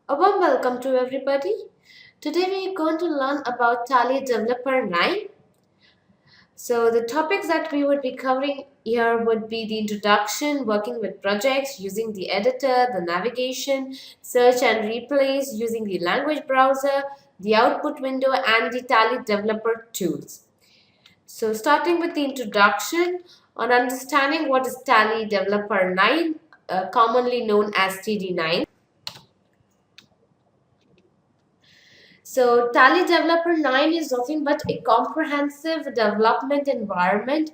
A warm welcome to everybody. Today we are going to learn about Tally Developer 9. So the topics that we would be covering here would be the introduction, working with projects, using the editor, the navigation, search and replace, using the language browser, the output window and the Tally Developer tools. So starting with the introduction on understanding what is Tally Developer 9, commonly known as TD9. So Tally Developer 9 is nothing but a comprehensive development environment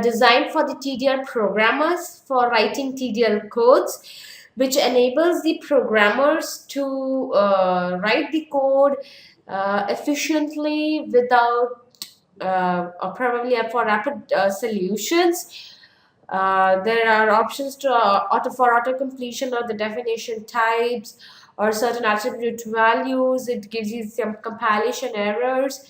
designed for the TDL programmers for writing TDL codes, which enables the programmers to write the code efficiently without or probably for rapid solutions. There are options to for auto completion of the definition types or certain attribute values. It gives you some compilation errors.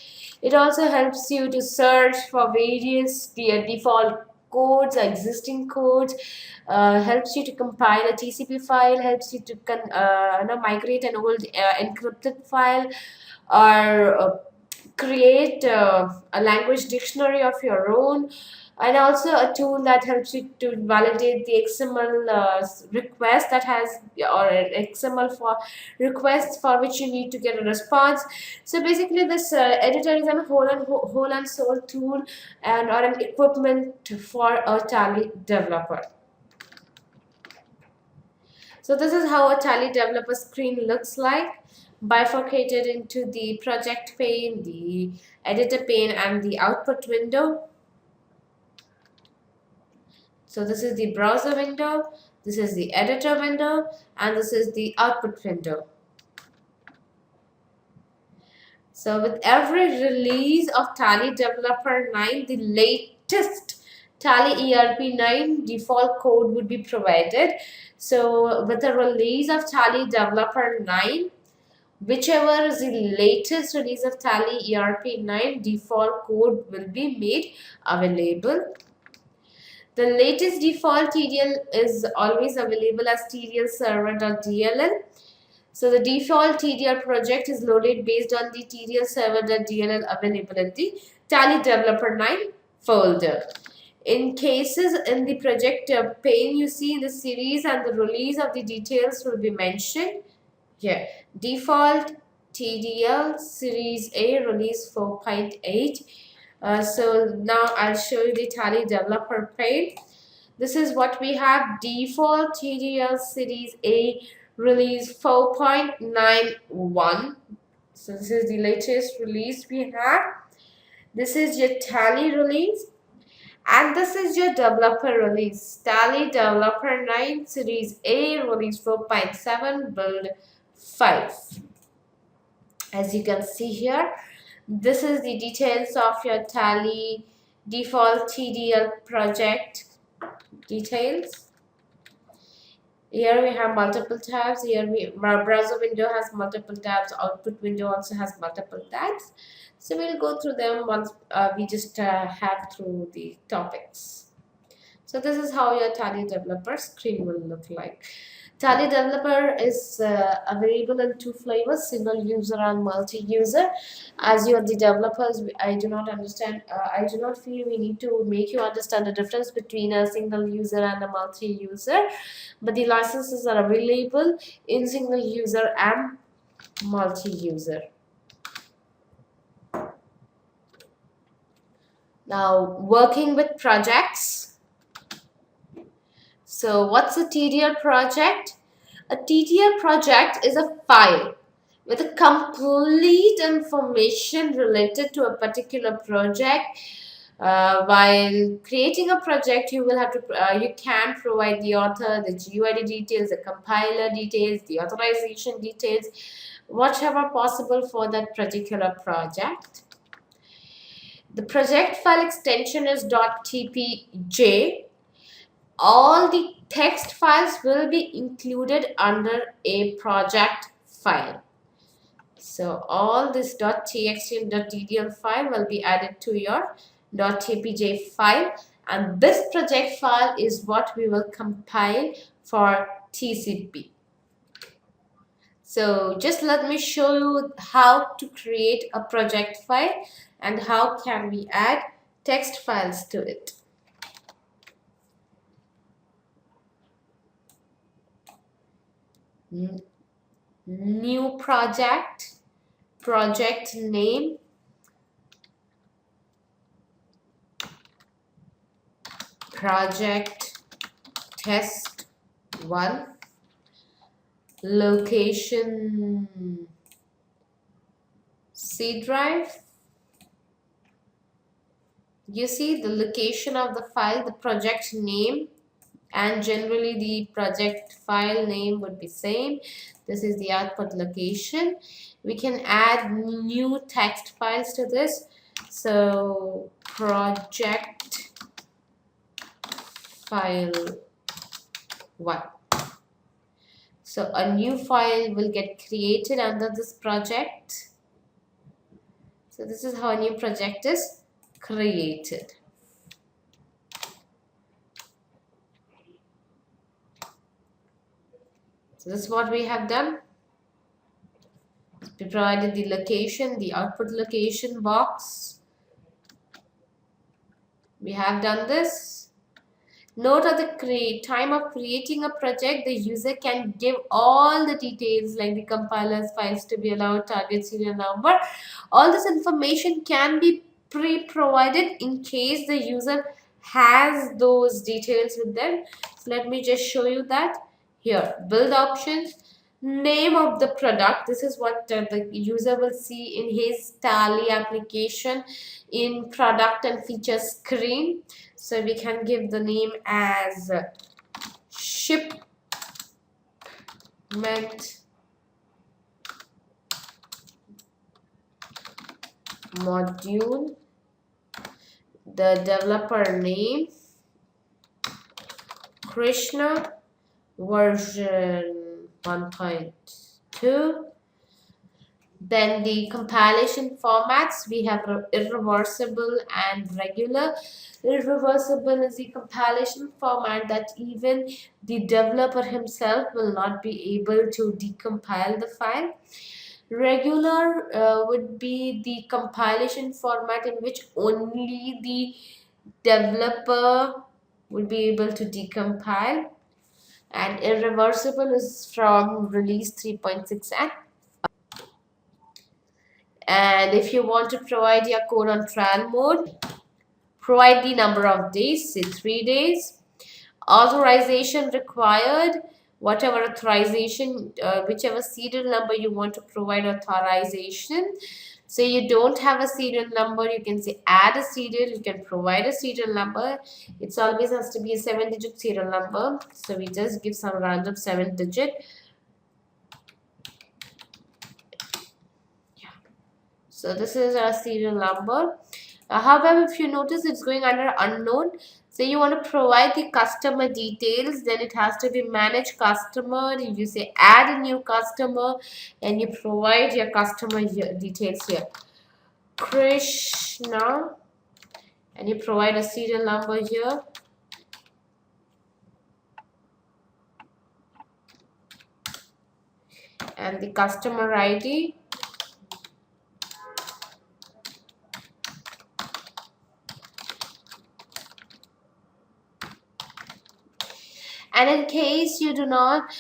It also helps you to search for various default codes, existing codes, helps you to compile a TCP file, helps you to migrate an old encrypted file, or create a language dictionary of your own, and also a tool that helps you to validate the XML request that has, or an XML for requests for which you need to get a response. So basically this editor is a whole and soul tool and or an equipment for a Tally developer. So this is how a Tally developer screen looks like, bifurcated into the project pane, the editor pane and the output window. So this is the browser window, this is the editor window, and this is the output window. So with every release of Tally Developer 9, the latest Tally.ERP 9 default code would be provided. So with the release of Tally Developer 9, whichever is the latest release of Tally.ERP 9, default code will be made available. The latest default TDL is always available as TDL server.dll. So the default TDL project is loaded based on the TDL server.dll available in the Tally Developer 9 folder. In cases in the project pane, you see the series and the release of the details will be mentioned here. Default TDL Series A release 4.8. So now I'll show you the Tally developer pane. This is what we have: default TDL Series A release 4.91. So this is the latest release we have. This is your Tally release, and this is your developer release. Tally developer 9 Series A release 4.7 build 5. As you can see here, this is the details of your Tally default TDL project details. Here we have multiple tabs. Here our browser window has multiple tabs. Output window also has multiple tabs. So we'll go through them once we just have through the topics. So this is how your Tally developer screen will look like. Tally developer is available in two flavors: single user and multi-user. As you are the developers, I do not understand. I do not feel we need to make you understand the difference between a single user and a multi-user. But the licenses are available in single user and multi-user. Now, working with projects. So what's a TDL project? A TDL project is a file with a complete information related to a particular project. While creating a project, you will have to you can provide the author, the GUID details, the compiler details, the authorization details, whatever possible for that particular project. The project file extension is .tpj. All the text files will be included under a project file. So all this .txt and .ddl file will be added to your .tpj file, and this project file is what we will compile for TCP. So just let me show you how to create a project file and how can we add text files to it. New project, project name, project test 1, location C drive. You see the location of the file, the project name, and generally the project file name would be same. This is the output location. We can add new text files to this. So project file 1. So a new file will get created under this project. So this is how a new project is created. So this is what we have done. We provided the location, the output location box. We have done this. Note at the time of creating a project, the user can give all the details like the compiler's files to be allowed, target serial number. All this information can be pre-provided in case the user has those details with them. So let me just show you that. Here, build options, name of the product. This is what the user will see in his Tally application in product and feature screen. So we can give the name as shipment module, the developer name Krishna, version 1.2. Then the compilation formats, we have irreversible and regular. Irreversible is the compilation format that even the developer himself will not be able to decompile the file. Regular would be the compilation format in which only the developer would be able to decompile. And irreversible is from release 3.6 and if you want to provide your code on trial mode, provide the number of days, say 3 days. Authorization required, whatever authorization, whichever serial number you want to provide authorization. So you don't have a serial number, you can say add a serial, you can provide a serial number. It always has to be a 7-digit serial number. So we just give some random 7-digit. So this is our serial number. However, if you notice it's going under unknown, so you want to provide the customer details, then it has to be manage customer. You say add a new customer and you provide your customer details here. Krishna, and you provide a serial number here. And the customer ID. And in case you do not,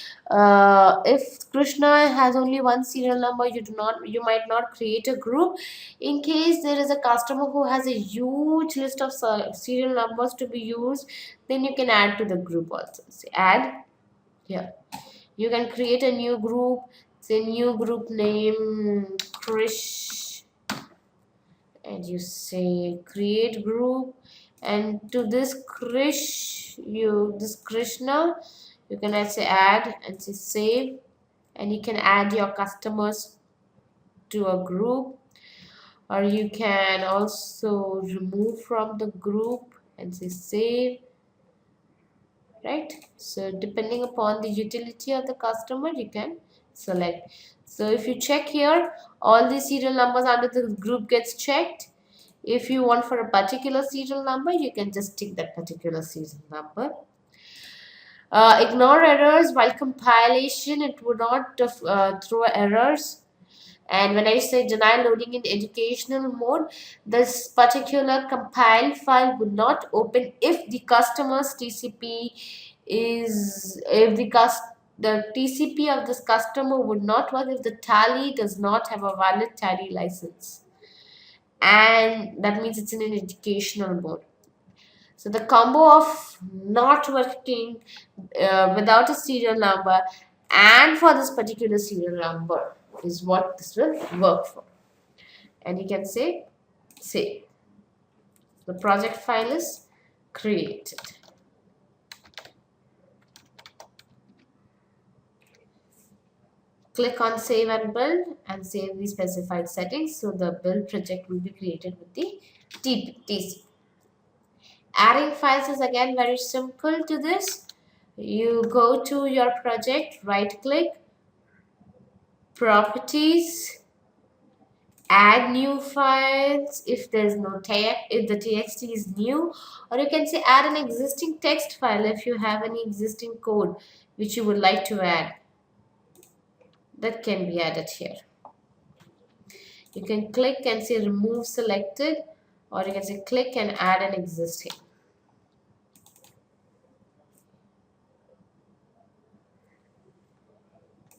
if Krishna has only one serial number, you might not create a group. In case there is a customer who has a huge list of serial numbers to be used, then you can add to the group also. So add here. You can create a new group. Say new group name Krish, and you say create group, and to this Krishna you can say add and say save, and you can add your customers to a group, or you can also remove from the group and say save, right? So depending upon the utility of the customer you can select. So if you check here, all the serial numbers under the group gets checked. If you want for a particular serial number, you can just tick that particular serial number. Ignore errors while compilation. It would not throw errors. And when I say deny loading in educational mode, this particular compiled file would not open if the customer's TCP is if the TCP of this customer would not work if the Tally does not have a valid Tally license, and that means it's in an educational mode. So the combo of not working without a serial number and for this particular serial number is what this will work for. And you can say save. The project file is created. Click on save and build and save the specified settings. So the build project will be created with the TC. Adding files is again very simple to this. You go to your project, right click, properties, add new files if there's no text, if the txt is new, or you can say add an existing text file if you have any existing code which you would like to add. That can be added here. You can click and say remove selected, or you can say click and add an existing.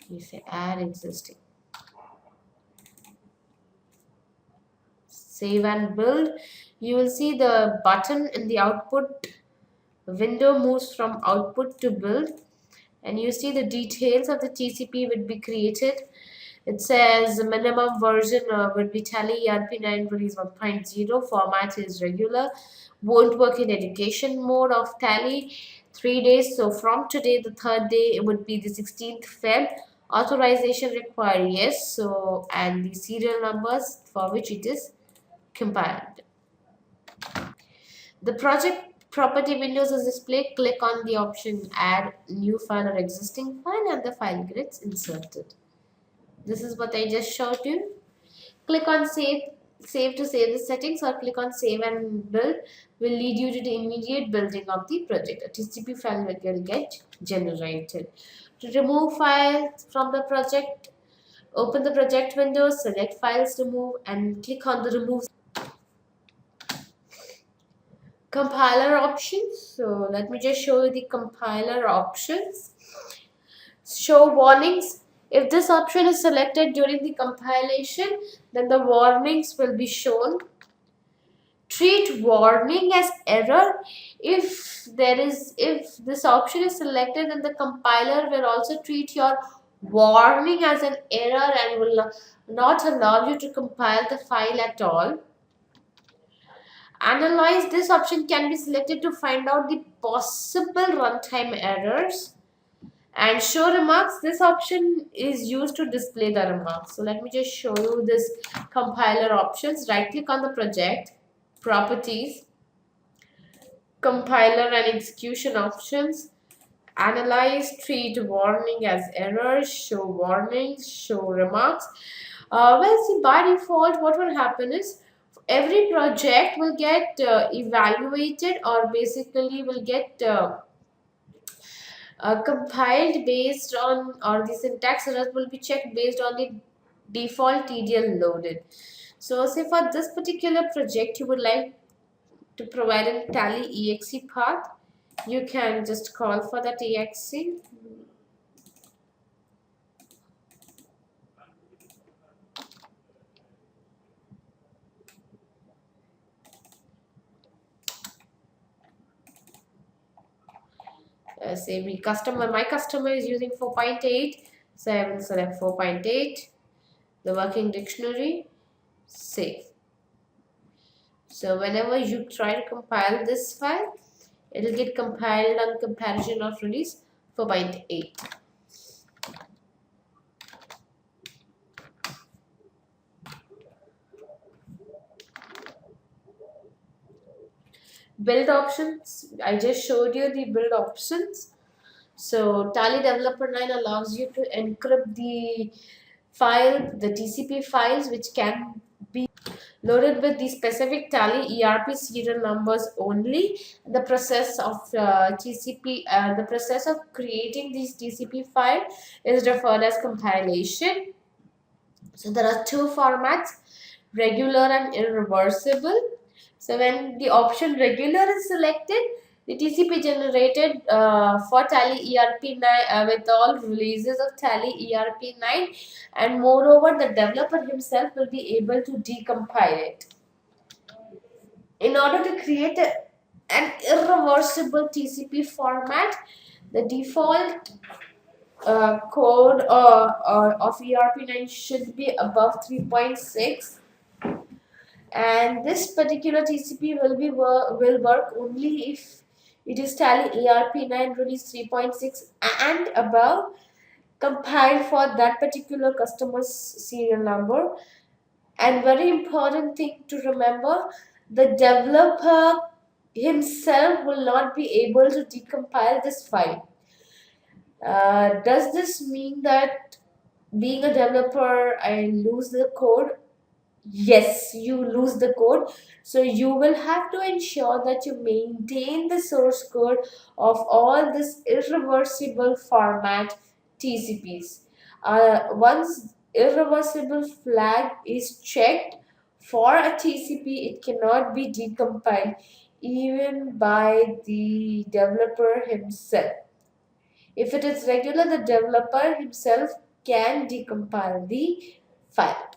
You say add existing. Save and build. You will see the button in the output window moves from output to build, and you see the details of the TCP would be created. It says the minimum version would be Tally.ERP 9 release 1.0. Format is regular. Won't work in education mode of Tally. 3 days. So from today, the third day, it would be the 16th Feb. Authorization required, yes. So, and the serial numbers for which it is compiled. The project property windows is displayed. Click on the option add new file or existing file and the file gets inserted. This is what I just showed you. Click on save to save the settings, or click on save and build will lead you to the immediate building of the project. A TCP file will get generated. To remove files from the project, open the project window, select files to remove and click on the remove compiler options. So let me just show you the compiler options. Show warnings. If this option is selected during the compilation, then the warnings will be shown. Treat warning as error. If this option is selected, then the compiler will also treat your warning as an error and will not allow you to compile the file at all. Analyze. This option can be selected to find out the possible runtime errors. And show remarks. This option is used to display the remarks. So let me just show you this compiler options. Right click on the project, properties, compiler and execution options. Analyze, treat warning as errors, show warnings, show remarks. Well, see, by default, what will happen is every project will get evaluated, or basically will get compiled based on, or the syntax errors will be checked based on the default TDL loaded. So say for this particular project you would like to provide a Tally exe path, you can just call for that exe. Say my customer is using 4.8, so I will select 4.8, the working dictionary, save. So whenever you try to compile this file, it will get compiled on comparison of release 4.8. Build options. I just showed you the build options. So Tally Developer 9 allows you to encrypt the file, the TCP files, which can be loaded with the specific Tally.ERP serial numbers only. The process of the process of creating these TCP file is referred as compilation. So there are two formats, regular and irreversible. So when the option regular is selected, the TCP generated for Tally ERP 9 with all releases of Tally ERP 9, and moreover the developer himself will be able to decompile it. In order to create an irreversible TCP format, the default code of ERP9 should be above 3.6, and this particular TCP will work only if it is Tally ERP9 release 3.6 and above, compiled for that particular customer's serial number. And very important thing to remember, the developer himself will not be able to decompile this file. Does this mean that being a developer I lose the code? Yes, you lose the code. So you will have to ensure that you maintain the source code of all this irreversible format TCPs. Once irreversible flag is checked for a TCP, it cannot be decompiled even by the developer himself. If it is regular, the developer himself can decompile the file.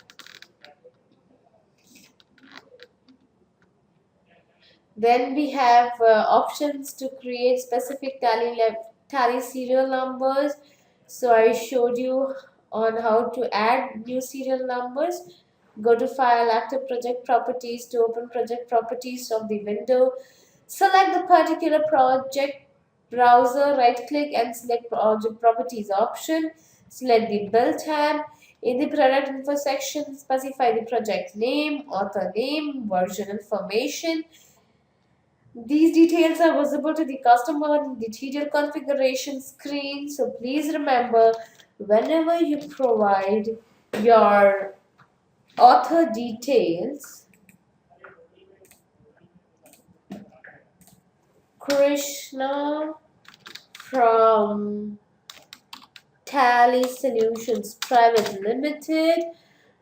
Then we have options to create specific tally serial numbers. So I showed you on how to add new serial numbers. Go to File, Active Project Properties to open project properties of the window. Select the particular project browser, right click and select Project Properties option. Select the Build tab. In the product info section, specify the project name, author name, version information. These details are visible to the customer in the TDL configuration screen. So please remember, whenever you provide your author details, Krishna from Tally Solutions Private Limited,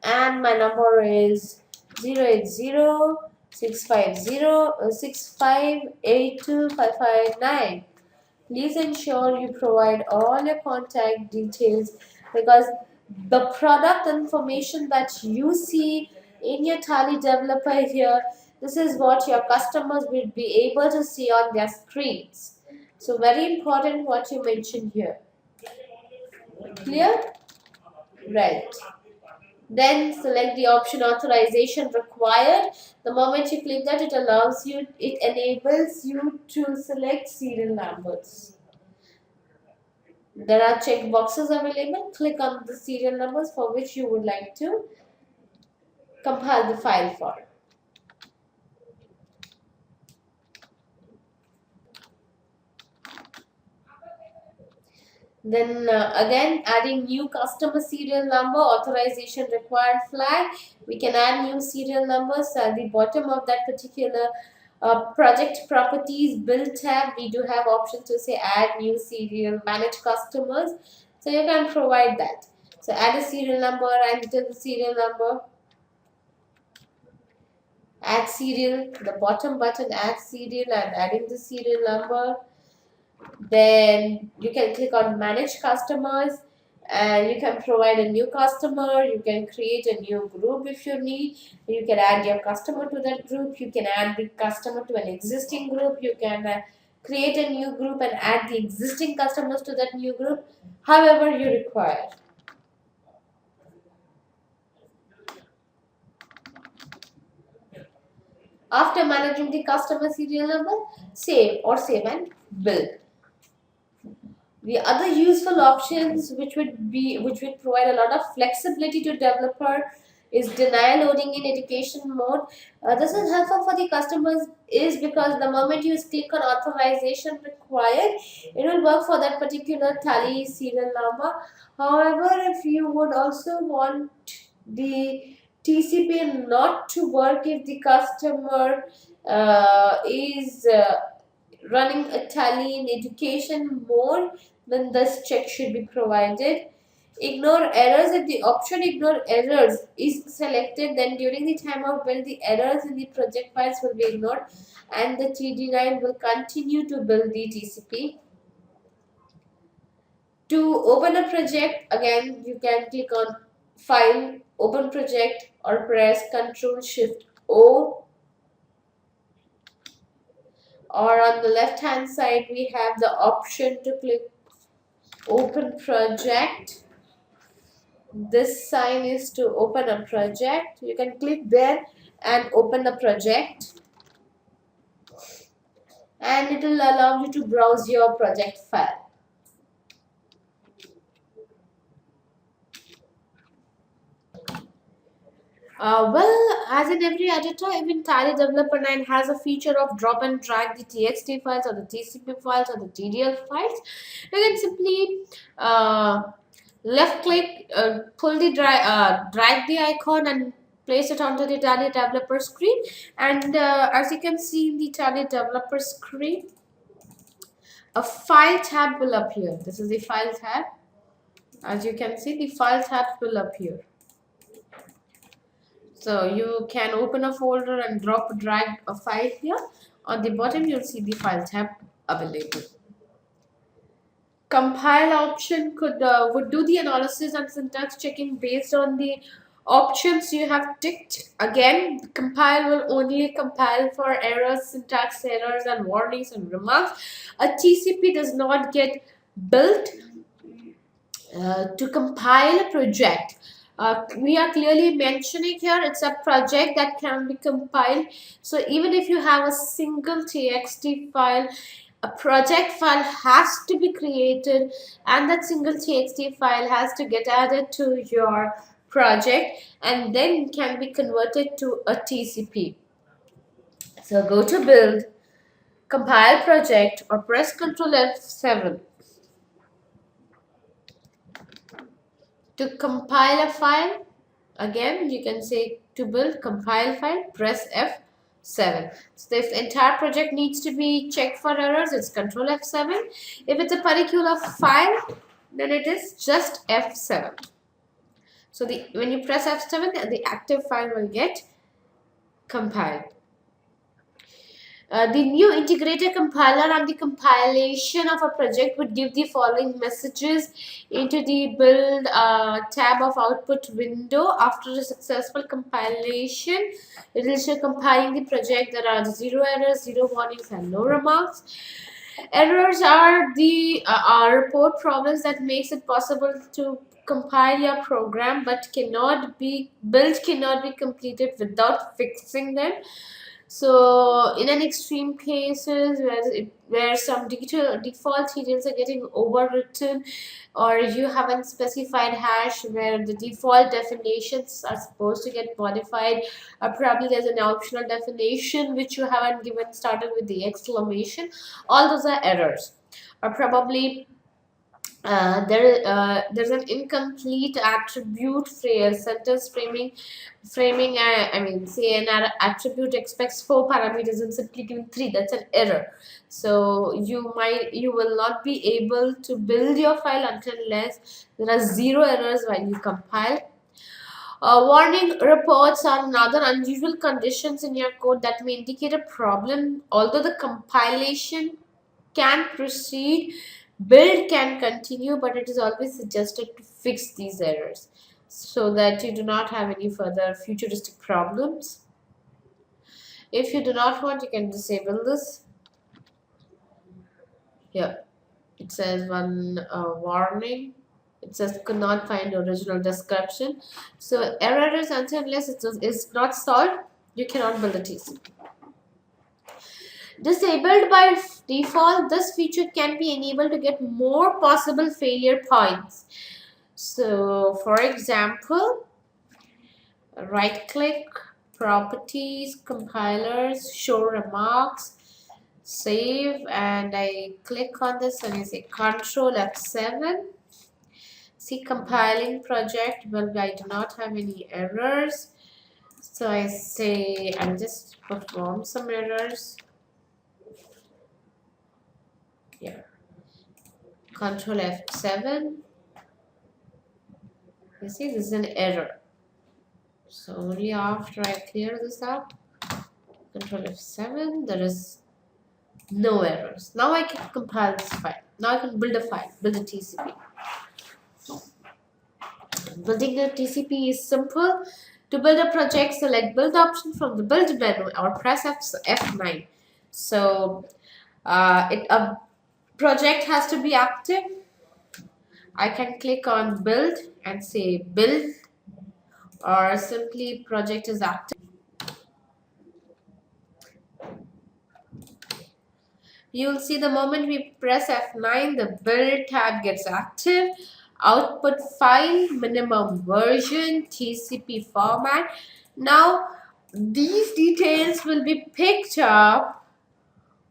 and my number is 080-650-6582559. Please ensure you provide all your contact details, because the product information that you see in your Tally developer here, this is what your customers will be able to see on their screens. So very important what you mentioned here. Clear? Right. Then select the option authorization required. The moment you click that, it enables you to select serial numbers. There are check boxes available. Click on the serial numbers for which you would like to compile the file for. Then again, adding new customer serial number, authorization required flag. We can add new serial numbers at the bottom of that particular project properties build tab. We do have options to say add new serial, manage customers. So you can provide that. So add a serial number, enter the serial number, add serial, the bottom button add serial, and adding the serial number. Then you can click on manage customers, and you can provide a new customer. You can create a new group if you need. You can add your customer to that group. You can add the customer to an existing group. You can create a new group and add the existing customers to that new group, however you require. After managing the customer serial number, save and build. The other useful options which would provide a lot of flexibility to developer is deny loading in education mode. This is helpful for the customers is because the moment you click on authorization required, it will work for that particular Tally serial number. However, if you would also want the TCP not to work if the customer is running a tally in education mode, then this check should be provided. Ignore errors. If the option ignore errors is selected, then during the time of build, the errors in the project files will be ignored and the TD9 will continue to build the TCP. To open a project, again, you can click on File, Open Project, or press Ctrl Shift O. Or on the left hand side, we have the option to click Open Project. This sign is to open a project. You can click there and open the project, and it will allow you to browse your project file. Well, as in every editor, even Tally Developer 9 has a feature of drop and drag the TXT files or the TCP files or the TDL files. You can simply left click, pull the drag the icon and place it onto the Tally Developer screen. And as you can see in the Tally Developer screen, a file tab will appear. This is the file tab. As you can see, the file tab will appear. So you can open a folder and drag a file here. On the bottom, you'll see the file tab available. Compile option would do the analysis and syntax checking based on the options you have ticked. Again, compile will only compile for errors, syntax errors, and warnings and remarks. A TCP does not get built to compile a project. We are clearly mentioning here it's a project that can be compiled. So even if you have a single TXT file, a project file has to be created, and that single TXT file has to get added to your project and then can be converted to a TCP. So go to build, compile project, or press Ctrl F7. To compile a file, again you can say to build compile file, press F7. So if the entire project needs to be checked for errors, it's Ctrl F7. If it's a particular file, then it is just F7. So when you press F7, the active file will get compiled. The new integrated compiler and the compilation of a project would give the following messages into the build tab of output window. After a successful compilation, it will show compiling the project. There are 0 errors, 0 warnings, and no remarks. Errors are the report problems that makes it possible to compile your program, but cannot be completed without fixing them. So in an extreme cases where some default details are getting overwritten, or you haven't specified hash where the default definitions are supposed to get modified, or probably there's an optional definition which you haven't given started with the exclamation, all those are errors. Or probably there's an incomplete attribute phrase, sentence framing. I mean, say an attribute expects 4 parameters and simply giving 3. That's an error. So you will not be able to build your file unless there are 0 errors while you compile. Warning reports are another unusual conditions in your code that may indicate a problem. Although the compilation can proceed, build can continue, but it is always suggested to fix these errors so that you do not have any further futuristic problems. If you do not want, you can disable this. Here it says one warning. It says could not find original description. So error is unless it is not solved, you cannot build a TCP. Disabled by default, this feature can be enabled to get more possible failure points. So for example, right click, properties, compilers, show remarks, save, and I click on this and I say Control F7. See compiling project. Well, I do not have any errors. So I say I'll just perform some errors. Yeah. Control F7. You see, this is an error. So only after I clear this up, Control F7, there is no errors. Now I can compile this file. Now I can build a file, build a TCP. Building a TCP is simple. To build a project, select build option from the build menu or press F9. So a project has to be active. I can click on build and say build, or simply project is active. You'll see the moment we press F9, the build tab gets active. Output file, minimum version, TCP format. Now, these details will be picked up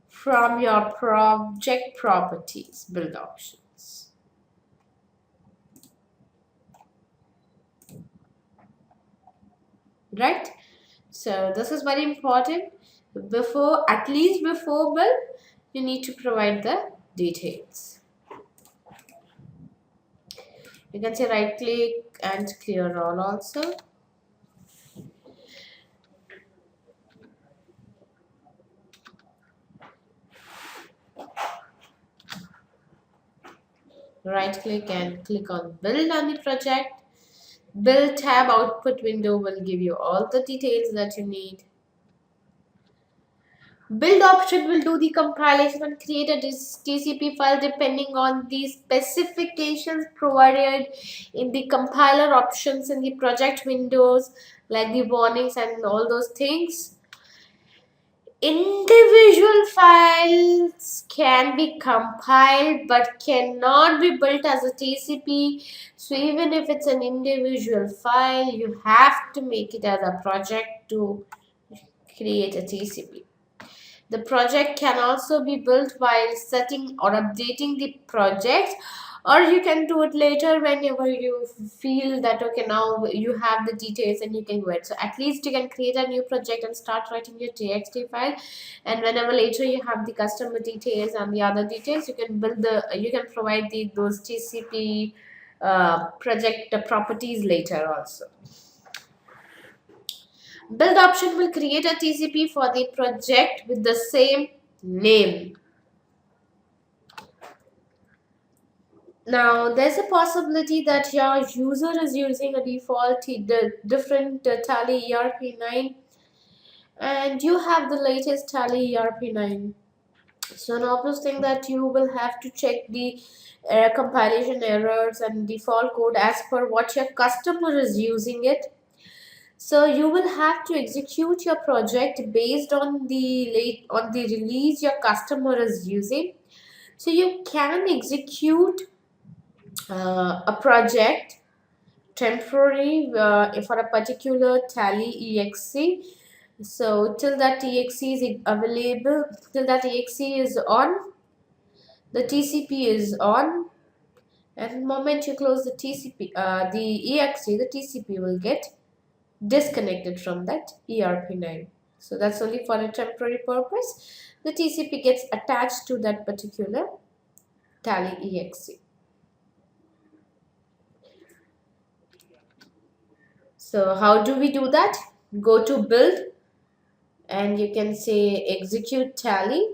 from your project properties, build options. Right? So, this is very important. At least before build, you need to provide the details. You can say right click and clear all also. Right click and click on build on the project. Build tab output window will give you all the details that you need. Build option will do the compilation and create a TCP file depending on the specifications provided in the compiler options in the project windows, like the warnings and all those things. Individual files can be compiled but cannot be built as a TCP. So even if it's an individual file, you have to make it as a project to create a TCP. The project can also be built while setting or updating the project, or you can do it later whenever you feel that okay, now you have the details and you can go it. So at least you can create a new project and start writing your txt file, and whenever later you have the customer details and the other details, you can provide those TCP project properties later also. Build option will create a TCP for the project with the same name. Now, there's a possibility that your user is using a default different Tally.ERP 9, and you have the latest Tally.ERP 9. So, an obvious thing that you will have to check the compilation errors and default code as per what your customer is using it. So you will have to execute your project based on the release your customer is using. So you can execute a project temporary for a particular Tally exe. So till that exe is available, till that exe is on, the TCP is on, and the moment you close the the exe, the TCP will get disconnected from that ERP9. So that's only for a temporary purpose. The TCP gets attached to that particular Tally exe. So how do we do that? Go to build and you can say execute Tally.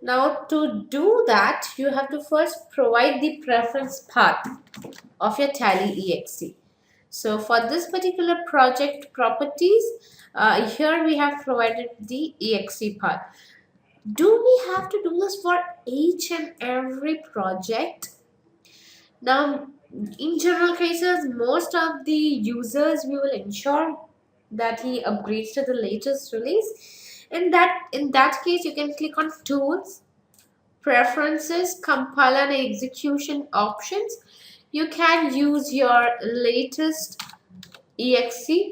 Now to do that, you have to first provide the preference path of your Tally exe. So for this particular project properties, here we have provided the exe path. Do we have to do this for each and every project? Now, in general cases, most of the users, we will ensure that he upgrades to the latest release. In that case, you can click on Tools, Preferences, Compile and Execution options. You can use your latest exe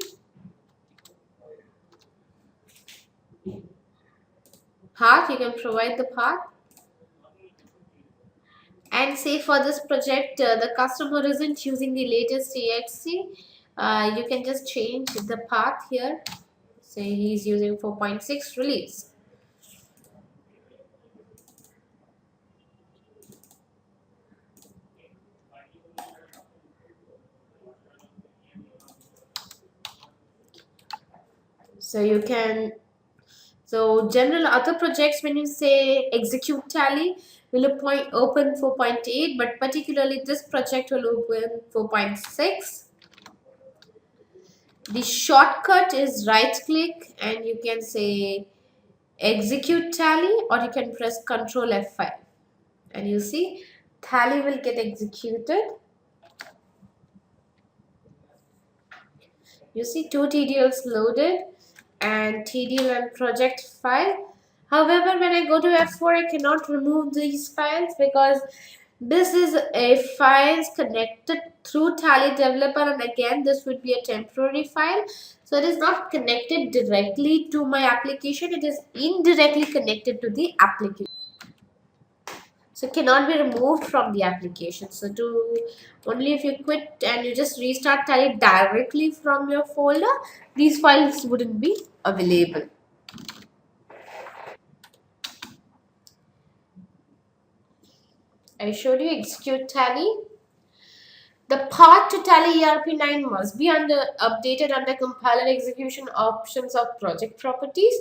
path. You can provide the path and say for this project the customer isn't using the latest exe. You can just change the path here. Say he's using 4.6 release. So you can, so general other projects, when you say execute tally, will open 4.8, but particularly this project will open 4.6. The shortcut is right click and you can say execute tally, or you can press Ctrl F5 and you see tally will get executed. You see two TDLs loaded and TDL and project file. However, when I go to F4, I cannot remove these files because this is a files connected through Tally Developer, and again this would be a temporary file. So it is not connected directly to my application, it is indirectly connected to the application. So it cannot be removed from the application. So to only if you quit and you just restart Tally directly from your folder, these files wouldn't be available. I showed you execute Tally. The path to Tally.ERP 9 must be updated under compiler execution options of project properties,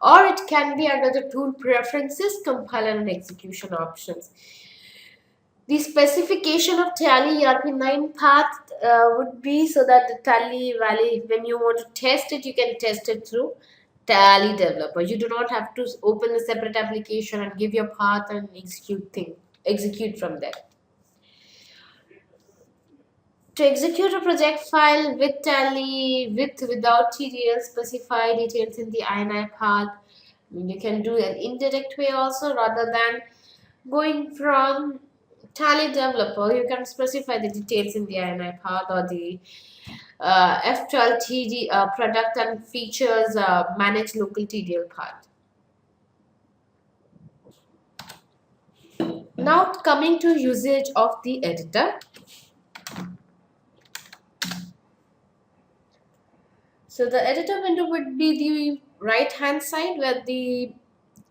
or it can be under the tool preferences, compiler and execution options. The specification of Tally.ERP 9 path would be so that the Tally value, when you want to test it, you can test it through Tally Developer. You do not have to open a separate application and give your path and execute from there. To execute a project file with Tally, without TDL, specify details in the INI path. You can do an indirect way also, rather than going from Tally Developer. You can specify the details in the INI path or the F12 TD product and features manage local TDL path. Now coming to usage of the editor. So the editor window would be the right hand side where the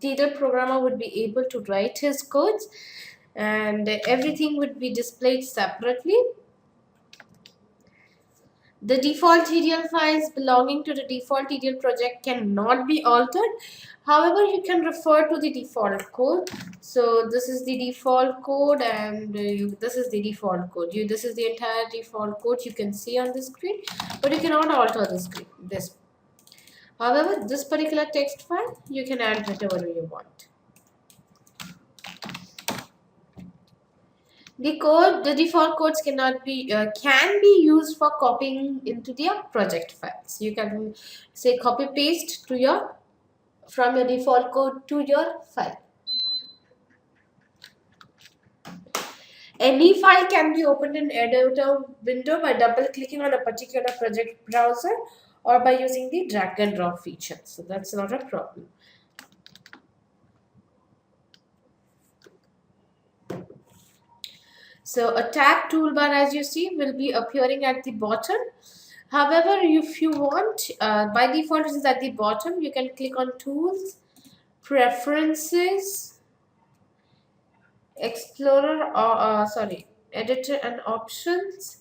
TDL programmer would be able to write his codes, and everything would be displayed separately. The default TDL files belonging to the default TDL project cannot be altered. However, you can refer to the default code. So this is the default code, and this is the default code. This is the entire default code you can see on the screen, but you cannot alter the screen. However, this particular text file, you can add whatever you want. The default codes can be used for copying into your project files. You can say copy paste from your default code to your file. Any file can be opened in editor window by double clicking on a particular project browser or by using the drag and drop feature. So that's not a problem. So a tab toolbar, as you see, will be appearing at the bottom. However, if you want, by default it is at the bottom. You can click on Tools, Preferences, Explorer, or Editor and Options.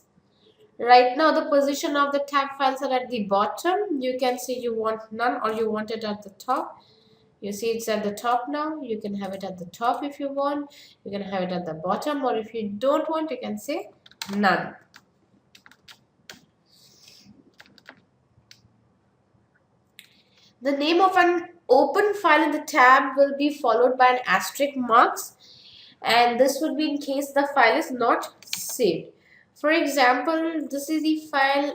Right now, the position of the tab files are at the bottom. You can see you want none or you want it at the top. You see it's at the top now. You can have it at the top if you want. You can have it at the bottom, or if you don't want, you can say none. The name of an open file in the tab will be followed by an asterisk marks, and this would be in case the file is not saved. For example, this is the file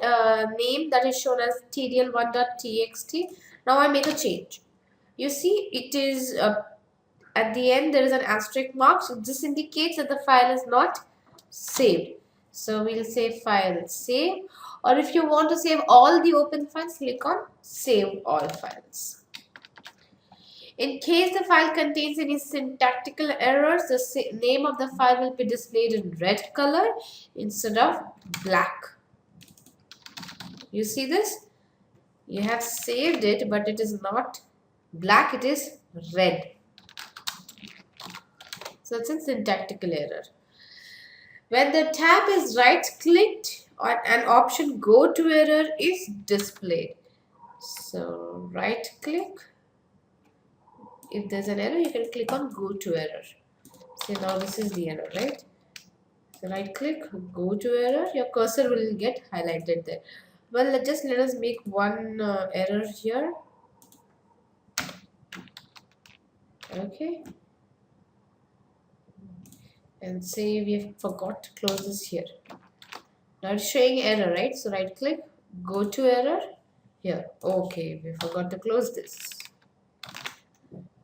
name that is shown as tdl1.txt. Now I make a change. You see it is at the end there is an asterisk mark, so this indicates that the file is not saved. So we'll say file save, or if you want to save all the open files, click on save all files. In case the file contains any syntactical errors, the name of the file will be displayed in red color instead of black. You see this? You have saved it, but it is not black, it is red. So it's a syntactical error. When the tab is right clicked on an option, go to error is displayed. So right click. If there's an error, you can click on go to error. So now this is the error, right? So right click, go to error. Your cursor will get highlighted there. Well, let us make one error here. Okay. And say we have forgot to close this here. Now it's showing error, right? So right click, go to error here. Okay, we forgot to close this.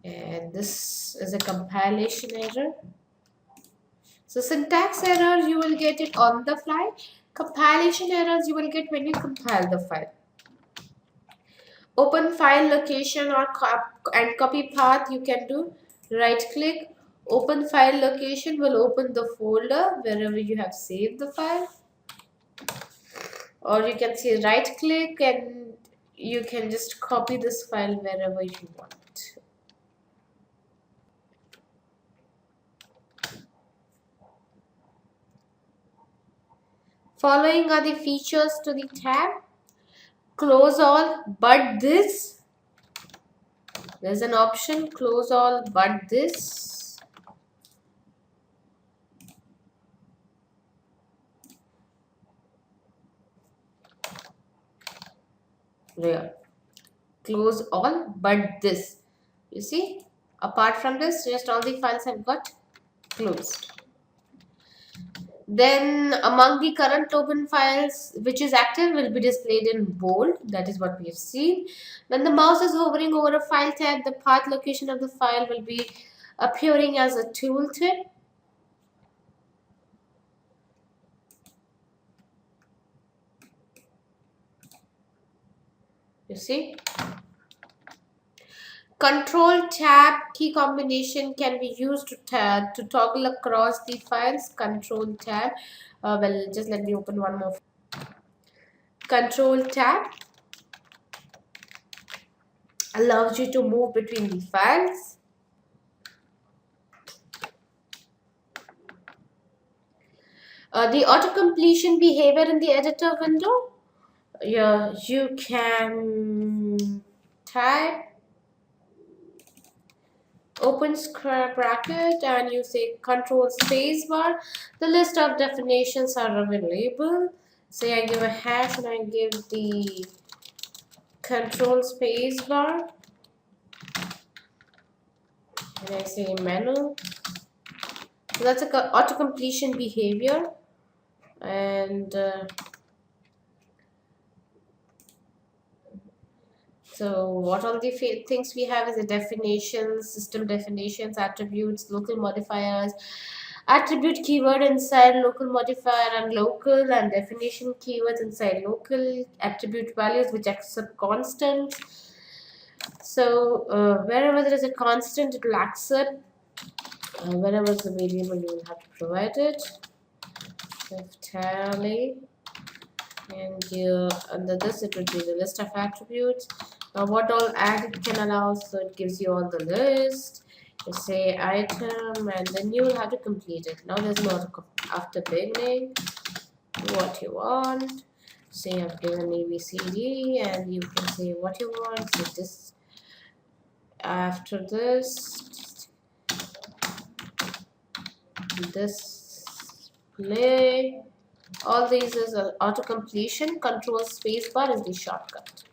And this is a compilation error. So syntax errors you will get it on the fly. Compilation errors you will get when you compile the file. Open file location or and copy path you can do. Right click, open file location will open the folder wherever you have saved the file. Or you can say right click and you can just copy this file wherever you want. Following are the features to the tab. Close all but this. There's an option, close all but this. There. Close all but this. You see, apart from this, just all the files have got closed. Then among the current open files which is active will be displayed in bold. That is what we have seen. When the mouse is hovering over a file tab, the path location of the file will be appearing as a tooltip. You see? Control tab key combination can be used to toggle across the files. Control tab. Well, just let me open one more. Control tab allows you to move between the files. The auto completion behavior in the editor window. Yeah, you can type, open square bracket, and you say control space bar. The list of definitions are available. Say I give a hash and I give the control space bar. And I say menu. So that's a auto completion behavior. And so what all the things we have is the definitions, system definitions, attributes, local modifiers, attribute keyword inside local modifier and local, and definition keywords inside local, attribute values which accept constants. So wherever there is a constant, it will accept. Wherever it's a variable, you will have to provide it. Tally, and under this it would be the list of attributes. Now what all add it can allow, so it gives you all the list. You say item and then you will have to complete it. Now there's no after beginning, what you want. Say I've given ABCD and you can say what you want. So this after this display. All these is auto completion. Control space bar is the shortcut.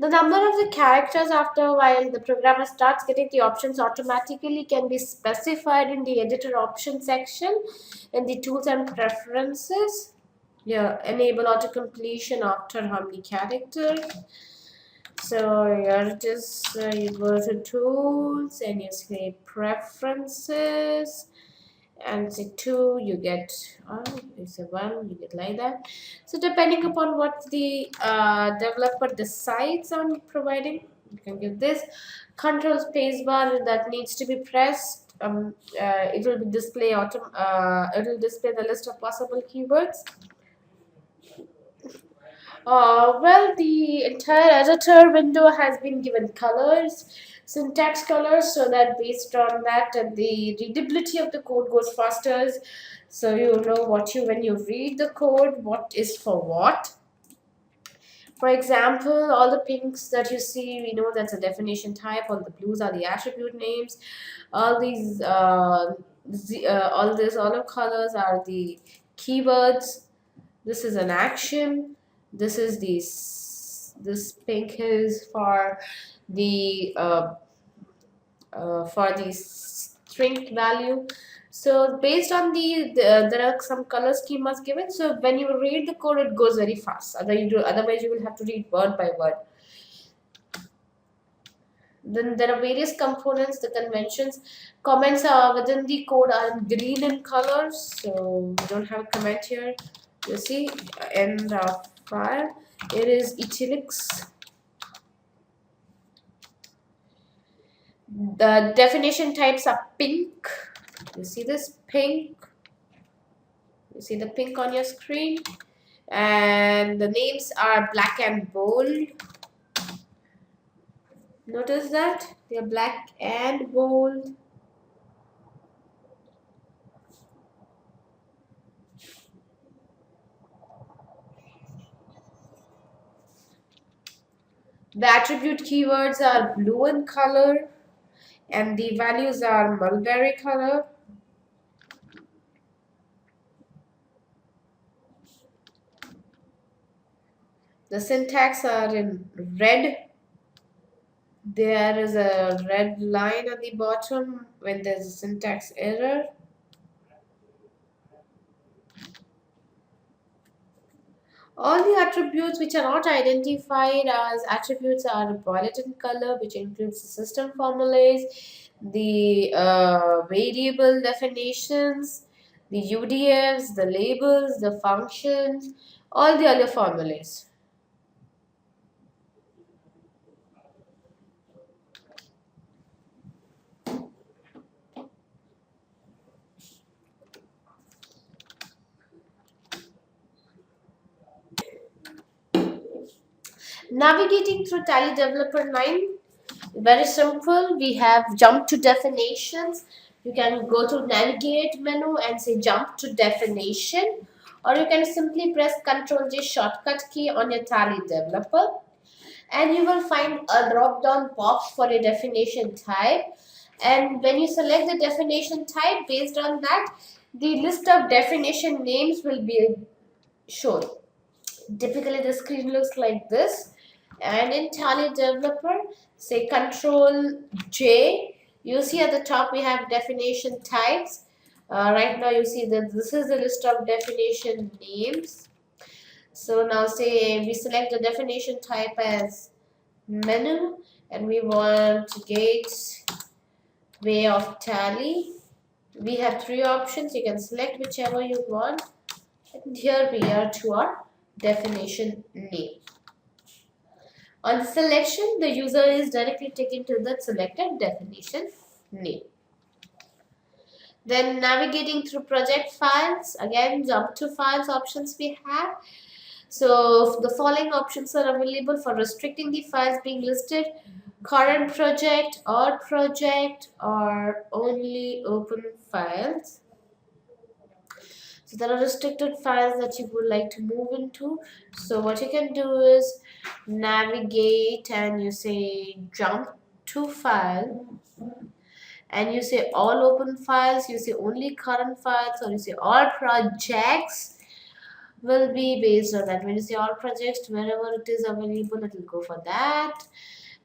The number of the characters after a while the programmer starts getting the options automatically can be specified in the editor option section in the tools and preferences. Yeah, enable auto completion after how many characters. So here it is, you go to tools and you say preferences and say 2 you get you say 1 you get like that. So depending upon what the developer decides on providing, you can give this control space bar that needs to be pressed it will display it will display the list of possible keywords. Well, the entire editor window has been given colors, syntax colors, so that based on that, the readability of the code goes faster. So you know when you read the code, what is for what. For example, all the pinks that you see, we know that's a definition type. All the blues are the attribute names. All these, all these olive colors are the keywords. This is an action. This is this pink is for the string value. So based on there are some color schemas given. So when you read the code, it goes very fast. Otherwise you will have to read word by word. Then there are various components, the conventions. Comments are within the code are green in color. So we don't have a comment here. You see, end of file. It is italics. The definition types are pink. You see this pink? You see the pink on your screen? And the names are black and bold. Notice that? They are black and bold. The attribute keywords are blue in color and the values are mulberry color. The syntax are in red. There is a red line at the bottom when there's a syntax error. All the attributes which are not identified as attributes are violet in color, which includes the system formulas, the variable definitions, the UDFs, the labels, the functions, all the other formulas. Navigating through Tally Developer 9, very simple. We have jump to definitions. You can go to navigate menu and say jump to definition, or you can simply press Ctrl J shortcut key on your Tally Developer and you will find a drop down box for a definition type. And when you select the definition type, based on that, the list of definition names will be shown. Typically the screen looks like this, and in Tally Developer, say Control J, you see at the top we have definition types. Right now you see that this is the list of definition names. So now say we select the definition type as menu and we want gateway of Tally. We have three options. You can select whichever you want. And here we are to our definition name. On selection, the user is directly taken to the selected definition name. Then navigating through project files, again jump to files options we have. So the following options are available for restricting the files being listed: current project, or only open files. So there are restricted files that you would like to move into. So what you can do is navigate and you say jump to file and you say all open files, you say only current files, or you say all projects will be based on that. When you say all projects, wherever it is available, it will go for that.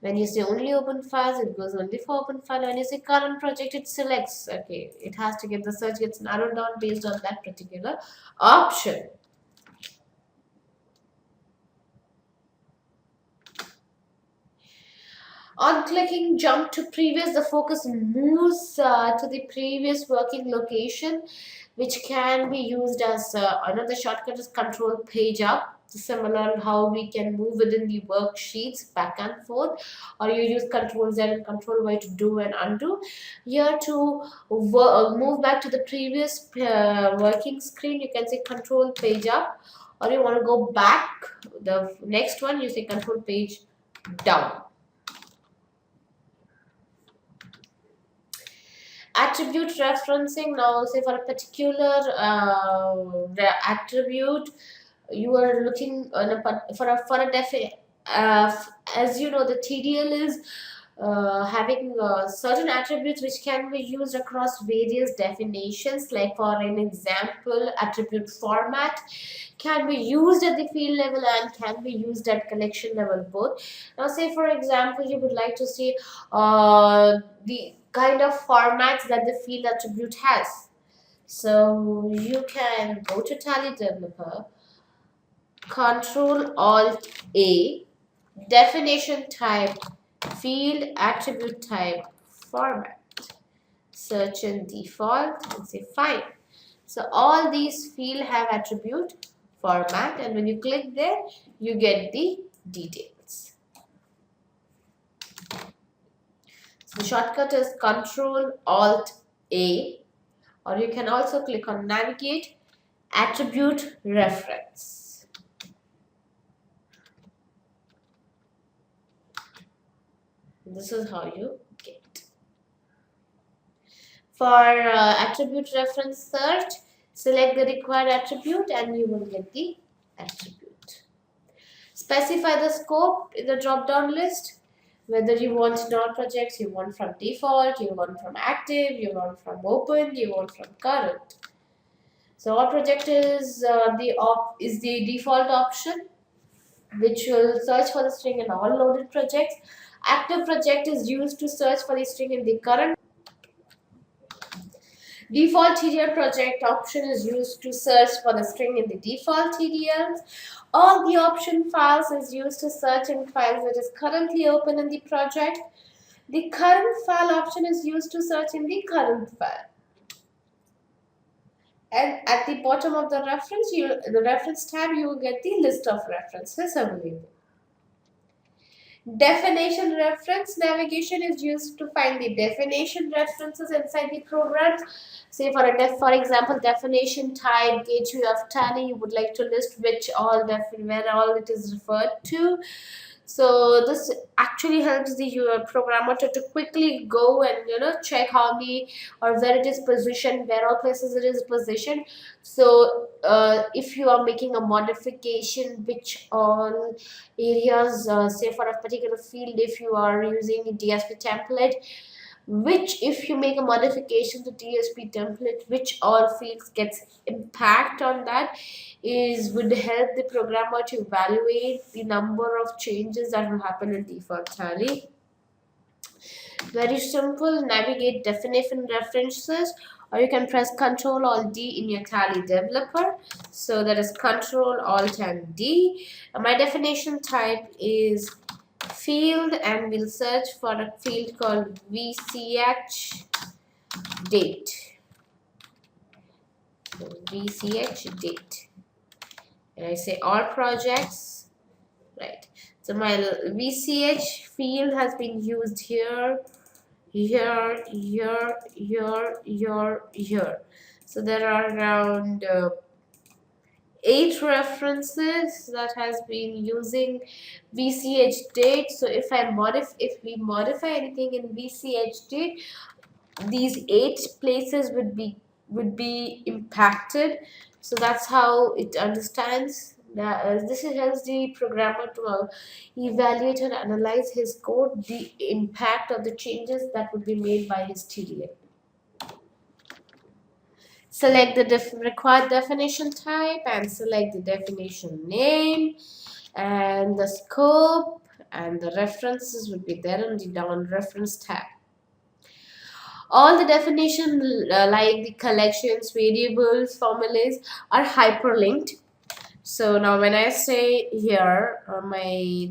When you say only open files, it goes only for open file. When you say current project, it selects. Okay, it has to get the search gets narrowed down based on that particular option. On clicking jump to previous, the focus moves to the previous working location, which can be used as another shortcut is control page up. similar how we can move within the worksheets back and forth, or you use Control Z and Control Y to do and undo. Here to move back to the previous working screen, you can say Control Page Up, or you want to go back the next one, you say Control Page Down. Attribute referencing. Now say for a particular attribute you are looking on for a as you know, the TDL is having certain attributes which can be used across various definitions. Like for an example, attribute format can be used at the field level and can be used at collection level both. Now say for example you would like to see the kind of formats that the field attribute has. So you can go to Tally Developer, Control Alt A, definition type, field attribute type, format, search and default, and say fine. So all these field have attribute format, and when you click there you get the details. So the shortcut is Control Alt A, or you can also click on navigate, attribute reference. This is how you get. For attribute reference search, select the required attribute and you will get the attribute. Specify the scope in the drop down list, whether you want in all projects, you want from default, you want from active, you want from open, you want from current. So all project is the default option, which will search for the string in all loaded projects. Active project is used to search for the string in the current. Default TDL project option is used to search for the string in the default TDLs. All the option files is used to search in files that is currently open in the project. The current file option is used to search in the current file. And at the bottom of the reference tab, you will get the list of references available. Definition reference navigation is used to find the definition references inside the programs. Say for example, definition type gateway of Tally, you would like to list where all it is referred to. So this actually helps the programmer to quickly go and check how many or where it is positioned, where all places it is positioned. So if you are making a modification, which all areas, say for a particular field, if you are using a DSP template, which if you make a modification to DSP template, which all fields gets impact on that, would help the programmer to evaluate the number of changes that will happen in default Tally. Very simple. Navigate definition references, or you can press Ctrl Alt D in your Tally developer. So that is Ctrl Alt and D. My definition type is field, and we'll search for a field called VCH date. So VCH date. And I say all projects, right? So my VCH field has been used here. So there are around 8 references that has been using VCH date. So if we modify anything in VCH date, these 8 places would be impacted. So that's how it understands that. This helps the programmer to evaluate and analyze his code, the impact of the changes that would be made by his TDL. Select the required definition type and select the definition name and the scope, and the references would be there in the down reference tab. All the definition like the collections, variables, formulas are hyperlinked. So now when I say here my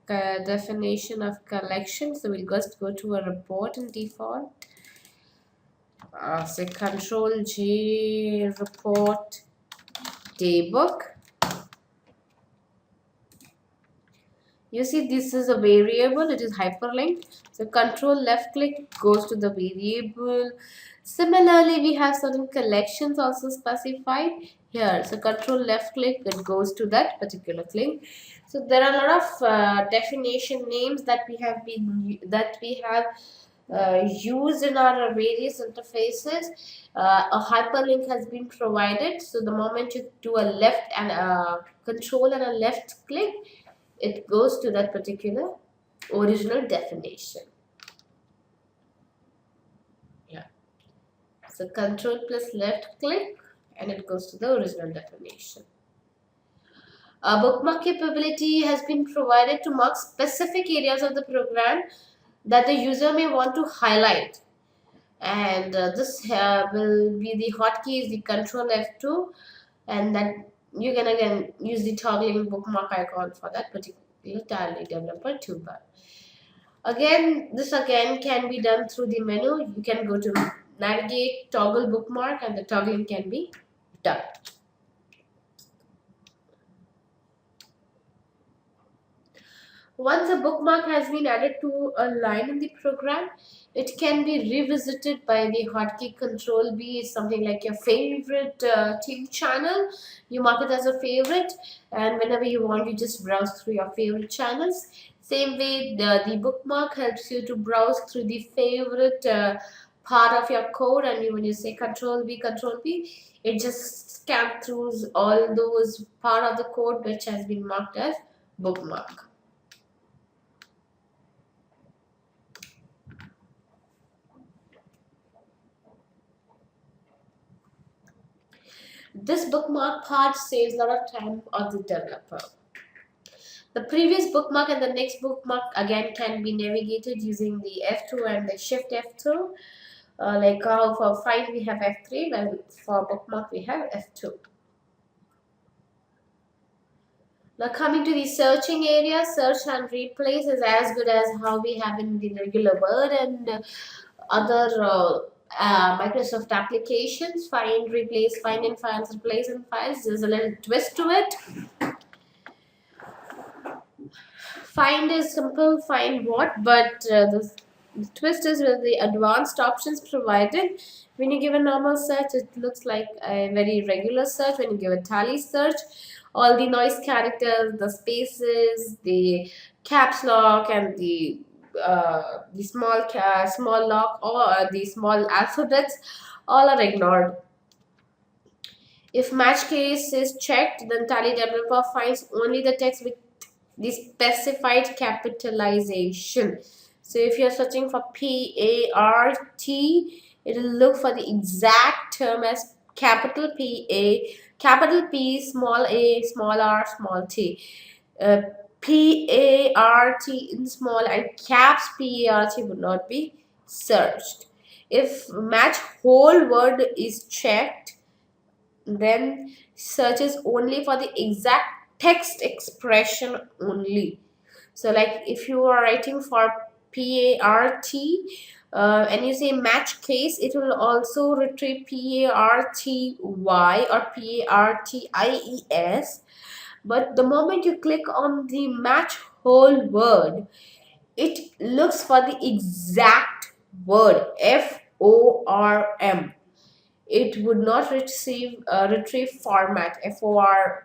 definition of collection, so we'll just go to a report in default. Say Control J report daybook. You see, this is a variable, it is hyperlinked. So control left click goes to the variable. Similarly, we have certain collections also specified here. So control left click, it goes to that particular thing. So there are a lot of definition names that we have used in our various interfaces. A hyperlink has been provided. So the moment you do a left and a control and a left click, it goes to that particular original definition. Yeah. So control plus left click and it goes to the original definition. A bookmark capability has been provided to mark specific areas of the program that the user may want to highlight. And this will be the hotkey is the control F2, and then you can again use the toggling bookmark icon for that particular Tally developer toolbar. Again, this again can be done through the menu. You can go to navigate, toggle bookmark, and the toggling can be done. Once a bookmark has been added to a line in the program, it can be revisited by the hotkey control B. It's something like your favorite TV channel. You mark it as a favorite, and whenever you want, you just browse through your favorite channels. Same way, the bookmark helps you to browse through the favorite part of your code, and when you say control B, it just scans through all those part of the code which has been marked as bookmark. This bookmark part saves a lot of time on the developer. The previous bookmark and the next bookmark again can be navigated using the F2 and the Shift F2. Like how for find we have F3, while for bookmark we have F2. Now coming to the searching area, search and replace is as good as how we have in the regular Word and other Microsoft applications. Find, replace, find in files, replace in files. There's a little twist to it. Find is simple, find what, but the twist is with the advanced options provided. When you give a normal search, it looks like a very regular search. When you give a tally search, all the noise characters, the spaces, the caps lock, and the small lock, or the small alphabets, all are ignored. If match case is checked, then Tally developer finds only the text with the specified capitalization. So if you're searching for PART, it will look for the exact term as capital PA, capital P, small a, small r, small t. PART in small and caps PART would not be searched. If match whole word is checked, then searches only for the exact text expression only. So like if you are writing for PART and you say match case, it will also retrieve PARTY or PARTIES. But the moment you click on the match whole word, it looks for the exact word FORM. It would not retrieve format. FORMAT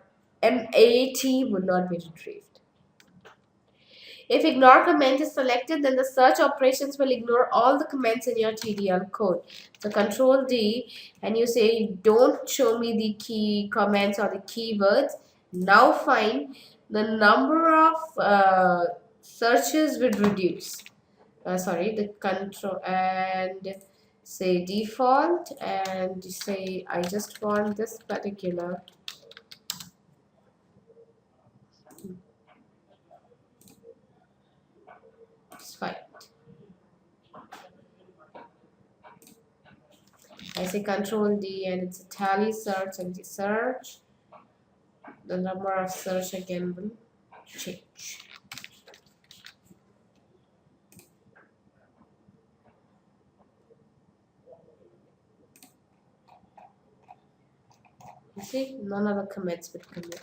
would not be retrieved. If ignore comment is selected, then the search operations will ignore all the comments in your TDL code. So control D and you say don't show me the key comments or the keywords. Now find the number of searches would reduce. The control and say default and say I just want this particular file. I say control D and it's a tally search and the search. The number of search again will change. You see, none of the commits would commit.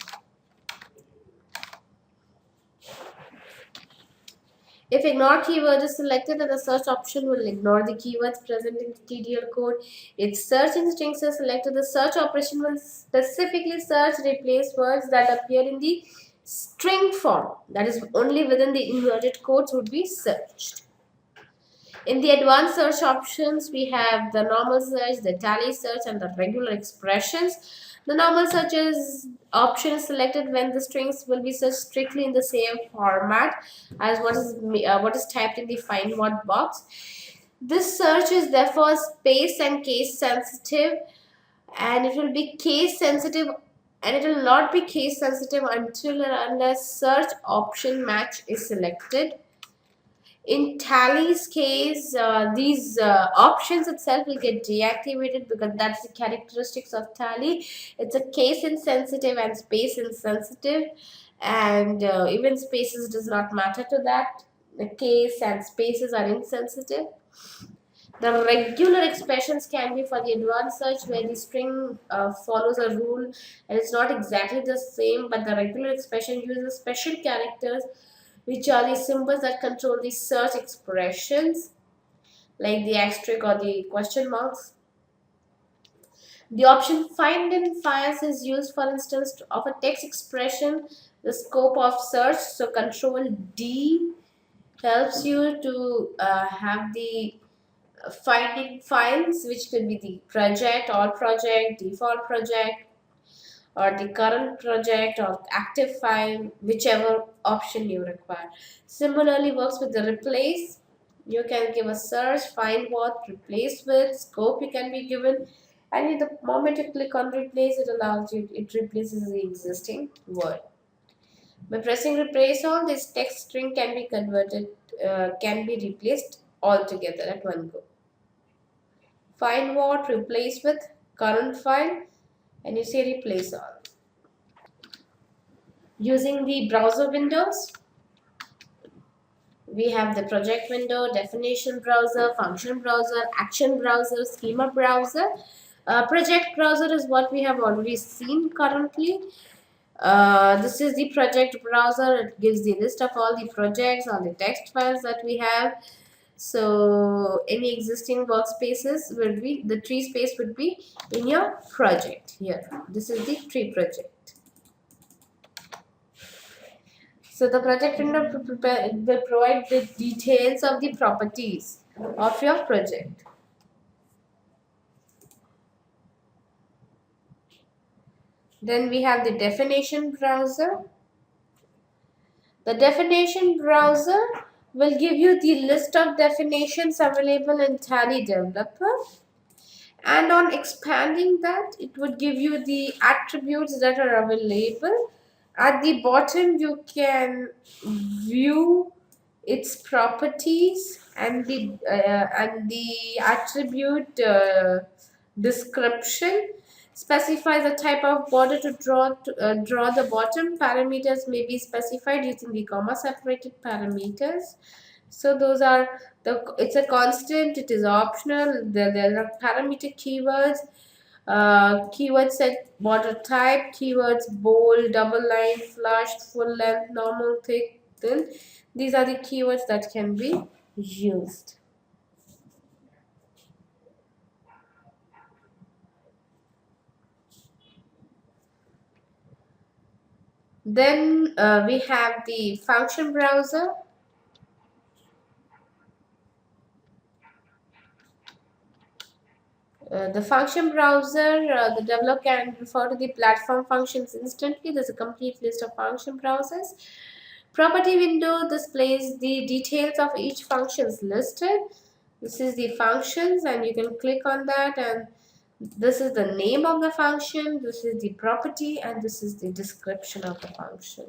If ignore keyword is selected, then the search option will ignore the keywords present in the TDL code. If search in strings is selected, the search operation will specifically search replace words that appear in the string form. That is, only within the inverted codes would be searched. In the advanced search options, we have the normal search, the tally search, and the regular expressions. The normal search option is selected when the strings will be searched strictly in the same format as what is typed in the find what box. This search is therefore space and case sensitive, and it will be case sensitive, and it will not be case sensitive until and unless search option match is selected. In Tally's case, these options itself will get deactivated because that's the characteristics of Tally. It's a case insensitive and space insensitive, and even spaces does not matter to that. The case and spaces are insensitive. The regular expressions can be for the advanced search where the string follows a rule and it's not exactly the same, but the regular expression uses special characters which are the symbols that control the search expressions like the asterisk or the question marks. The option find in files is used, for instance, of a text expression, the scope of search. So Control D helps you to have the finding files, which could be the project, all project, default project, or the current project or active file, whichever option you require. Similarly works with the replace. You can give a search, find what, replace with, scope you can be given, and the moment you click on replace, it replaces the existing word. By pressing replace all, this text string can be converted, can be replaced altogether at one go. Find what, replace with, current file, and you say replace all. Using the browser windows, we have the project window, definition browser, function browser, action browser, schema browser. Project browser is what we have already seen currently. This is the project browser. It gives the list of all the projects, all the text files that we have. So any existing workspaces will be, the tree space would be in your project here. This is the tree project. So the project window will provide the details of the properties of your project. Then we have the definition browser. The definition browser will give you the list of definitions available in Tally Developer. And on expanding that, it would give you the attributes that are available. At the bottom, you can view its properties and the attribute description. Specify the type of border to draw the bottom. Parameters may be specified using the comma separated parameters. So those are it's a constant, it is optional. There are parameter keywords, keyword set, border type, keywords bold, double line, flushed, full length, normal, thick, thin. These are the keywords that can be used. Then we have the function browser. The function browser, the developer can refer to the platform functions instantly. There's a complete list of function browsers. Property window displays the details of each functions listed. This is the functions, and you can click on that, and this is the name of the function, this is the property, and this is the description of the function.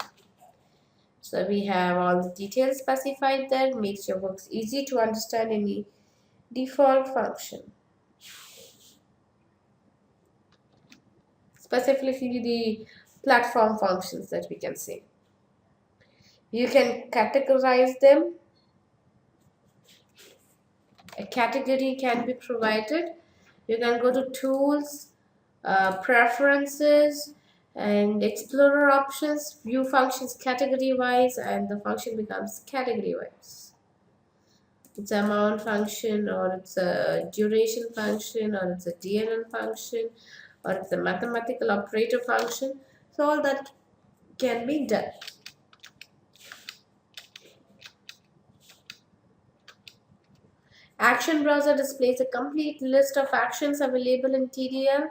So we have all the details specified there. Makes your works easy to understand any default function. Specifically the platform functions that we can see. You can categorize them. A category can be provided. You can go to tools, preferences, and explorer options, view functions category wise, and the function becomes category wise. It's an amount function, or it's a duration function, or it's a DNN function, or it's a mathematical operator function. So all that can be done. Action browser displays a complete list of actions available in TDL.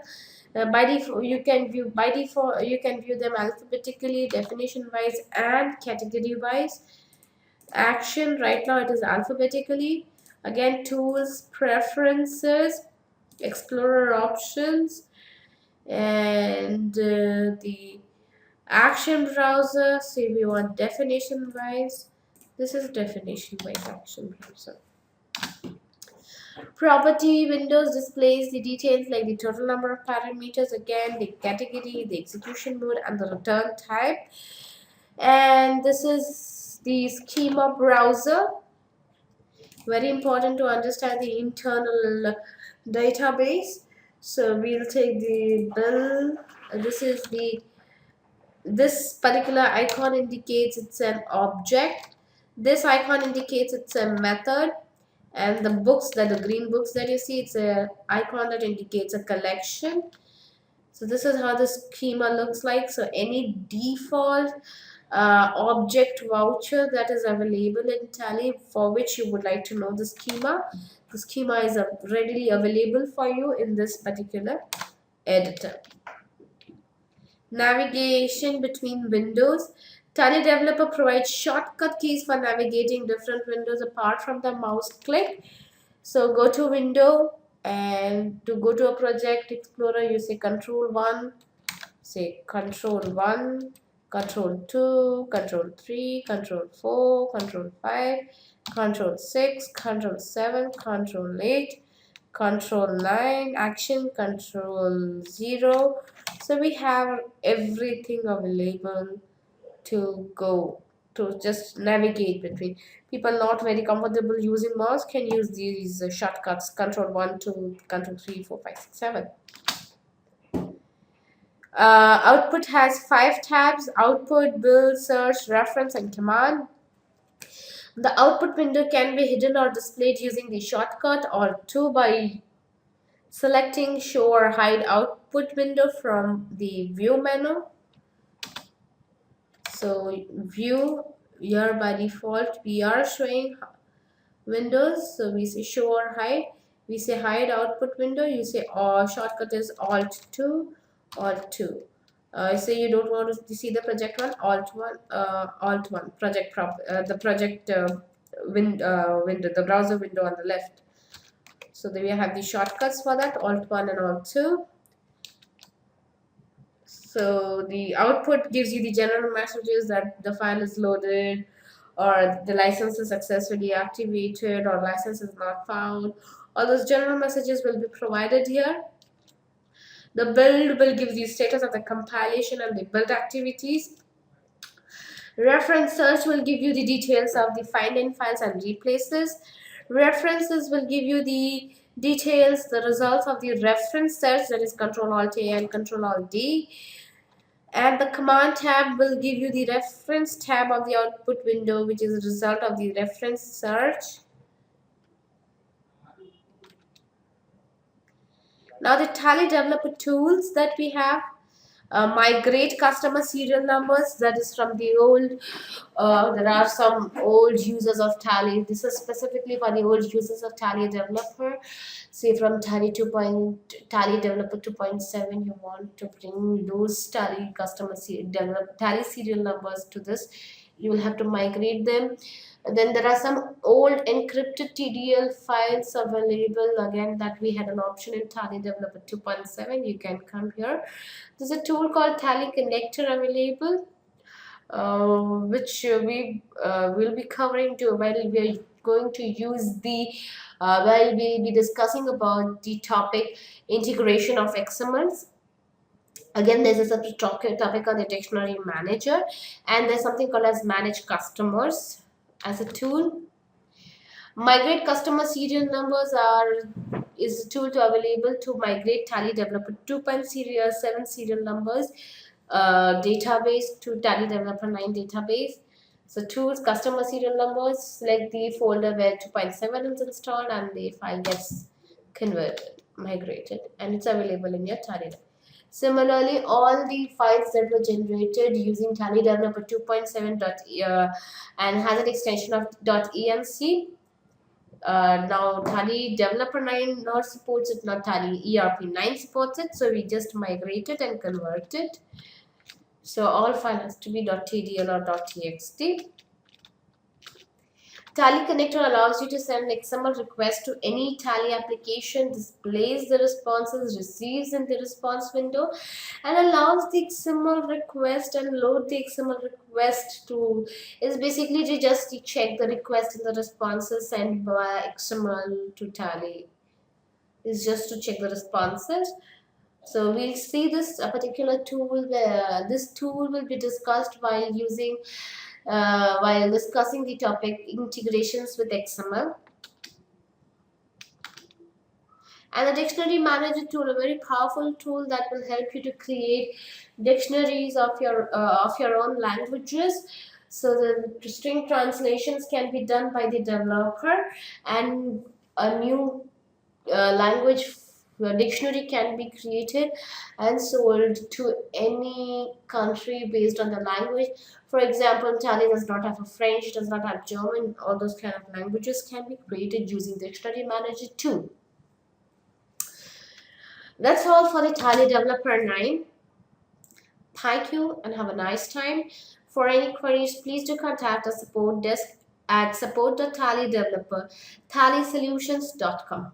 By default, you can view them alphabetically, definition wise, and category wise. Action right now it is alphabetically. Again, tools, preferences, explorer options, and the action browser. Say we want definition wise. This is definition wise action browser. Property windows displays the details like the total number of parameters, again the category, the execution mode, and the return type. And this is the schema browser. Very important to understand the internal database. So we'll take the bill. This particular icon indicates it's an object. This icon indicates it's a method. And the books, the green books that you see, it's a icon that indicates a collection. So this is how the schema looks like. So any default object voucher that is available in Tally for which you would like to know the schema is readily available for you in this particular editor. Navigation between windows. Tally Developer provides shortcut keys for navigating different windows apart from the mouse click. So go to window, and to go to a project explorer you say control 1, say control 1, control 2, control 3, control 4, control 5, control 6, control 7, control 8, control 9, action, control 0. So we have everything available to go to just navigate between. People not very comfortable using mouse can use these shortcuts, control 1 to control 3, 4, 5, 6, 7. Output has 5 tabs: output, build, search, reference, and command. The output window can be hidden or displayed using the shortcut or 2 by selecting show or hide output window from the view menu. So view, here by default we are showing windows, so we say show or hide. We say hide output window, you say shortcut is alt 2, alt 2. Say you don't want to see the project one, alt 1, project the project window, the browser window on the left. So then we have the shortcuts for that, alt 1 and alt 2. So the output gives you the general messages that the file is loaded, or the license is successfully activated, or license is not found. All those general messages will be provided here. The build will give the status of the compilation and the build activities. Reference search will give you the details of the find in files and replaces. References will give you the details, the results of the reference search, that is Control Alt A and Control Alt D. And the command tab will give you the reference tab of the output window, which is a result of the reference search. Now the Tally developer tools that we have. Migrate customer serial numbers, that is from the old. There are some old users of Tally. This is specifically for the old users of Tally developer. Say from Tally developer 2.7, you want to bring those Tally Tally serial numbers to this. You will have to migrate them. And then there are some old encrypted TDL files available, again that we had an option in Tally Developer 2.7. You can come here. There's a tool called Tally Connector available, which we will be covering too while we are going to use the while we'll be discussing about the topic integration of XMLs. Again, there's a separate topic on the dictionary manager, and there's something called as manage customers as a tool. Migrate customer serial numbers is a tool to available to migrate Tally Developer 2.7 serial numbers database to Tally Developer 9 database. So tools, customer serial numbers, select the folder where 2.7 is installed and the file gets converted, migrated, and it's available in your Tally. Similarly, all the files that were generated using Tally Developer 2.7 and has an extension of .enc. Now Tally Developer 9 not supports it, not Tally.ERP 9 supports it, so we just migrate it and convert it. So all file has to be .tdl or .txt. Tally Connector allows you to send XML request to any Tally application, displays the responses, receives in the response window, and allows the XML request and load the XML request to is basically to just check the request and the responses sent via XML to Tally. Is just to check the responses. So we'll see this particular tool. This tool will be discussed while discussing the topic integrations with XML. And the dictionary manager tool, a very powerful tool that will help you to create dictionaries of your own languages. So the string translations can be done by the developer, and a new language dictionary can be created and sold to any country based on the language. For example, Tally does not have a French, does not have German. All those kind of languages can be created using Dictionary Manager too. That's all for the Tally Developer 9. Thank you and have a nice time. For any queries, please do contact the support desk at support.tallydeveloper, tallysolutions.com.